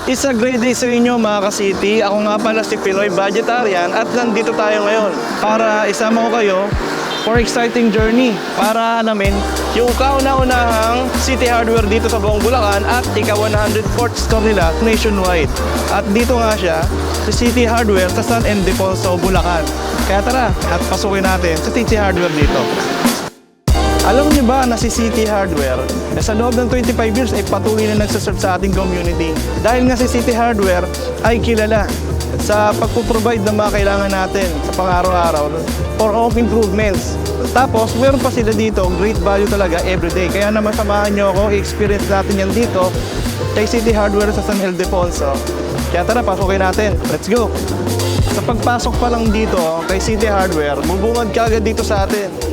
Isa great day sa inyo mga ka-city. Ako nga pala si Pinoy Budgetarian at nandito tayo ngayon para isama ko kayo for exciting journey para alamin yung kauna-unahang City Hardware dito sa buong Bulacan at ika-104th store nila nationwide. At dito nga siya sa City Hardware sa San Ildefonso, Bulacan. Kaya tara at pasukin natin sa City Hardware dito. Alam niyo ba na si City Hardware sa loob ng 25 years ay patuloy na nagsaserve sa ating community? Dahil nga si City Hardware ay kilala sa pagpuprovide ng mga kailangan natin sa pang-araw-araw for home improvements. Tapos, meron pa sila dito, great value talaga everyday. Kaya naman samahan nyo ako, i-experience natin yan dito kay City Hardware sa San Ildefonso. Kaya tara, pasukin natin. Let's go! Sa pagpasok pa lang dito kay City Hardware, bubungad ka agad dito sa atin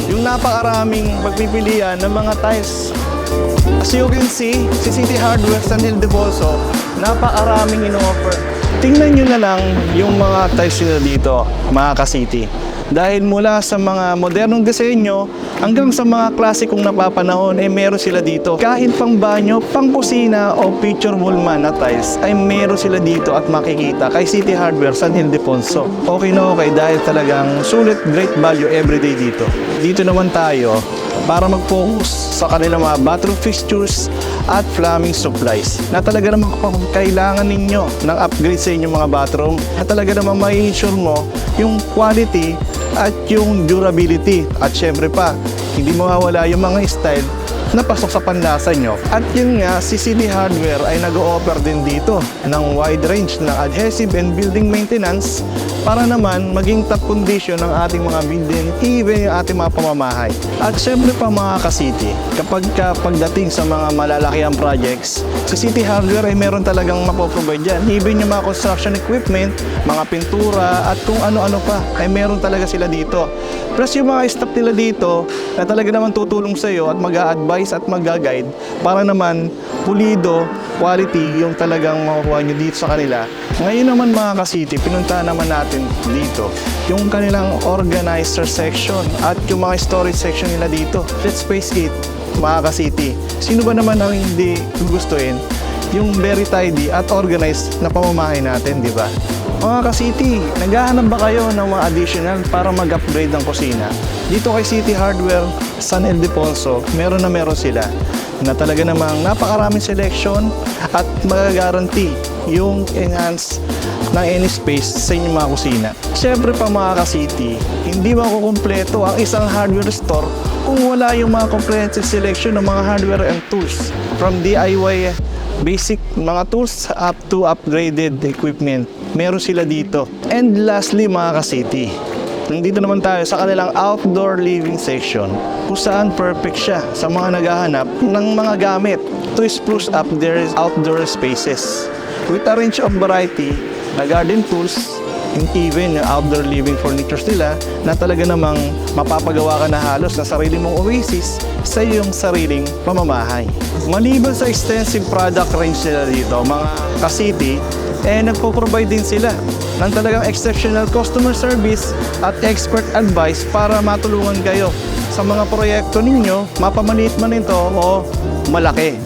yung napakaraming pagpipilian ng mga tiles. As you can see, si City Hardware San Ildefonso, napakaraming ino-offer. Tingnan nyo na lang yung mga tiles nila dito, mga ka-city. Dahil mula sa mga modernong disenyo hanggang sa mga klasikong napapanahon, meron sila dito. Kahit pang banyo, pang kusina o picture wall man na tiles, ay meron sila dito at makikita kay City Hardware San Ildefonso. Okay na okay dahil talagang sulit, great value everyday dito. Dito naman tayo para mag-focus sa kanilang mga bathroom fixtures at plumbing supplies na talaga naman kung kailangan ninyo ng upgrade sa inyong mga bathroom, na talaga naman mai-ensure mo yung quality at yung durability. At syempre pa, hindi mawawala yung mga style na pasok sa panlasa nyo. At yun nga, si City Hardware ay nag-o-offer din dito ng wide range ng adhesive and building maintenance para naman maging top condition ng ating mga building, even yung ating mga pamamahay. At syempre pa mga ka-city, pagdating sa mga malalakiang projects, si City Hardware ay meron talagang mapoprovide dyan. Even yung mga construction equipment, mga pintura, at kung ano-ano pa, ay meron talaga sila dito. Plus yung mga staff nila dito na talaga naman tutulong sa iyo at mag-a-advise at mag-guide para naman pulido, quality yung talagang makukuha nyo dito sa kanila. Ngayon naman mga ka-city, pinuntahan naman natin dito yung kanilang organizer section at yung mga storage section nila dito. Let's face it, mga ka-city, sino ba naman ang hindi gugustuhin yung very tidy at organized na pamamahay natin, di ba? Mga ka-city, naghahanap ba kayo ng mga additional para mag-upgrade ng kusina? Dito kay City Hardware San Ildefonso, meron sila na talaga namang napakaraming selection at magagaranty yung enhance ng any space sa inyong mga kusina. Siyempre pa mga ka-city, hindi makukumpleto ang isang hardware store kung wala yung mga comprehensive selection ng mga hardware and tools from DIY basic mga tools up to upgraded equipment. Meron sila dito. And lastly mga ka-city, nandito naman tayo sa kanilang outdoor living section kung saan perfect siya sa mga naghahanap ng mga gamit to spruce up their outdoor spaces with a range of variety na garden tools and even yung outdoor living furnitures nila na talaga namang mapapagawa ka na halos na sarili mong oasis sa iyong sariling pamamahay. Maliban sa extensive product range nila dito, mga ka-city, nagpo-provide din sila ng talagang exceptional customer service at expert advice para matulungan kayo sa mga proyekto ninyo, mapamaliit man ito o malaki.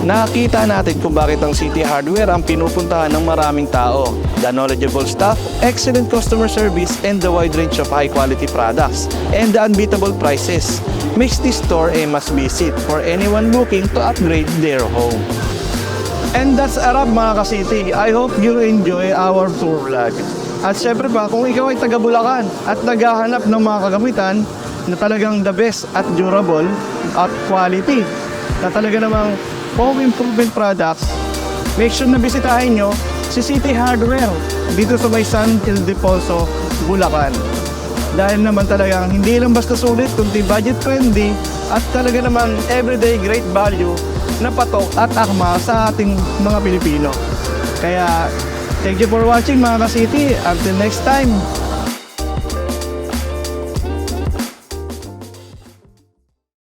Nakita natin kung bakit ang City Hardware ang pinupuntahan ng maraming tao. The knowledgeable staff, excellent customer service, and the wide range of high-quality products, and the unbeatable prices makes this store a must-visit for anyone looking to upgrade their home. And that's a wrap mga ka-city. I hope you enjoy our tour vlog. At syempre pa, kung ikaw ay taga Bulacan at naghahanap ng mga kagamitan na talagang the best at durable at quality, na talaga namang home improvement products, make sure na bisitahin nyo si City Hardware dito sa may San Ildefonso, Bulacan. Dahil naman talagang hindi lang basta sulit, kundi budget friendly at talaga naman everyday great value na patok at akma sa ating mga Pilipino. Kaya thank you for watching mga ka-city. Until next time.